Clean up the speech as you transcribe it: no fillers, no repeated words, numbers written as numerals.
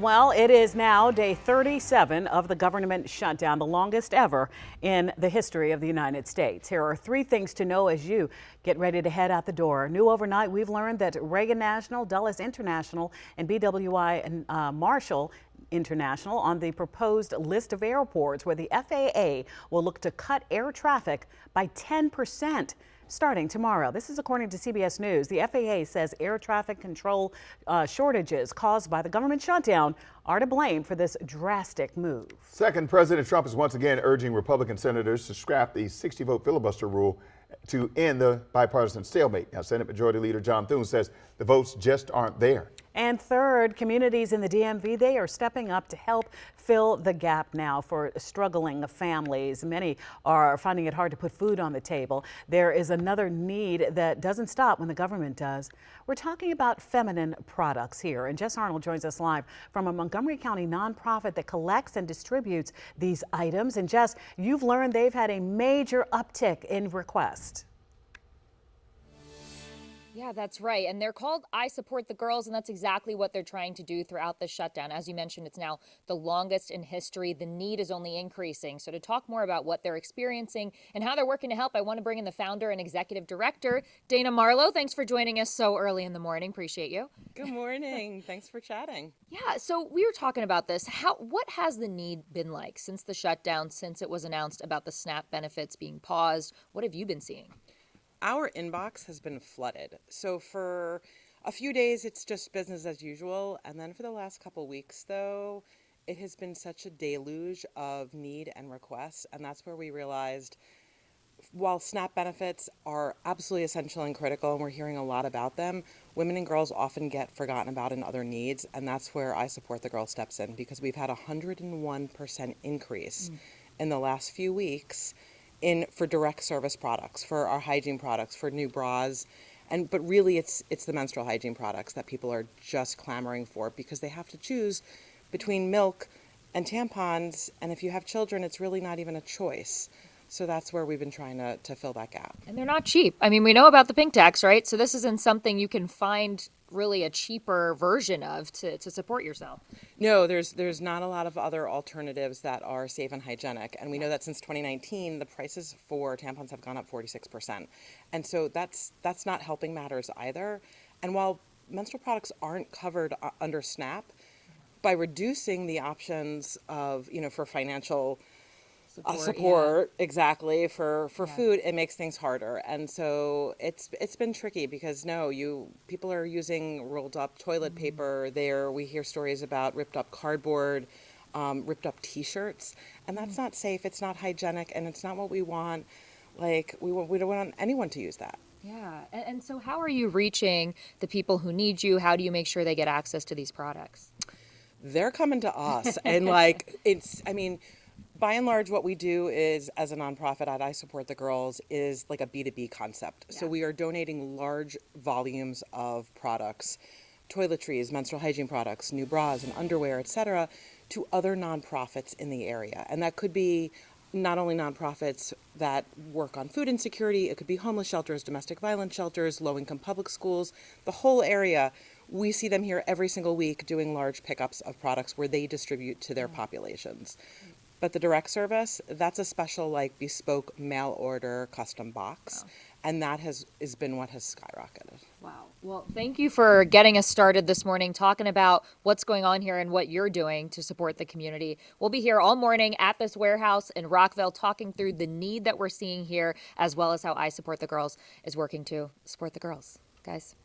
Well, it is now day 37 of the government shutdown, the longest ever in the history of the United States. Here are three things to know as you get ready to head out the door. New overnight, we've learned that Reagan National, Dulles International, and BWI and Marshall International on the proposed list of airports where the FAA will look to cut air traffic by 10%. Starting tomorrow. This is according to CBS News. The FAA says air traffic control shortages caused by the government shutdown are to blame for this drastic move. Second, President Trump is once again urging Republican senators to scrap the 60-vote filibuster rule to end the bipartisan stalemate. Now, Senate Majority Leader John Thune says the votes just aren't there. And third, communities in the DMV, they are stepping up to help fill the gap now for struggling families. Many are finding it hard to put food on the table. There is another need that doesn't stop when the government does. We're talking about feminine products here. And Jess Arnold joins us live from a Montgomery County nonprofit that collects and distributes these items. And Jess, you've learned they've had a major uptick in request. Yeah, that's right. And they're called I Support the Girls, and that's exactly what they're trying to do throughout the shutdown. As you mentioned, it's now the longest in history. The need is only increasing. So to talk more about what they're experiencing and how they're working to help, I want to bring in the founder and executive director, Dana Marlowe. Thanks for joining us so early in the morning. Appreciate you. Good morning. Thanks for chatting. Yeah, so we were talking about this. What has the need been like since the shutdown, since it was announced about the SNAP benefits being paused? What have you been seeing? Our inbox has been flooded. So for a few days, it's just business as usual. And then for the last couple weeks, though, it has been such a deluge of need and requests. And that's where we realized while SNAP benefits are absolutely essential and critical, and we're hearing a lot about them, women and girls often get forgotten about in other needs. And that's where I Support the Girl steps in, because we've had a 101% increase in the last few weeks for direct service products, for our hygiene products, for new bras, but really it's the menstrual hygiene products that people are just clamoring for, because they have to choose between milk and tampons, and if you have children, it's really not even a choice. So that's where we've been trying to fill that gap. And they're not cheap. I mean, we know about the pink tax, right? So this isn't something you can find really a cheaper version of to support yourself. No, there's not a lot of other alternatives that are safe and hygienic. And we know that since 2019, the prices for tampons have gone up 46%. And so that's not helping matters either. And while menstrual products aren't covered under SNAP, by reducing the options of, for financial support, yeah. Exactly, for food, it makes things harder. And so it's been tricky, because people are using rolled up toilet paper. We hear stories about ripped up cardboard, ripped up t-shirts, and that's not safe, it's not hygienic, and it's not what we want. Like, we don't want anyone to use that. Yeah, and so how are you reaching the people who need you? How do you make sure they get access to these products? They're coming to us, and by and large, what we do is, as a nonprofit at I Support the Girls, is like a B2B concept. Yeah. So we are donating large volumes of products, toiletries, menstrual hygiene products, new bras and underwear, etc., to other nonprofits in the area. And that could be not only nonprofits that work on food insecurity, it could be homeless shelters, domestic violence shelters, low-income public schools, the whole area. We see them here every single week doing large pickups of products where they distribute to their populations. But the direct service, that's a special, bespoke mail order custom box. Wow. And that has been what has skyrocketed. Wow. Well, thank you for getting us started this morning, talking about what's going on here and what you're doing to support the community. We'll be here all morning at this warehouse in Rockville, talking through the need that we're seeing here, as well as how I Support the Girls is working to support the girls. Guys.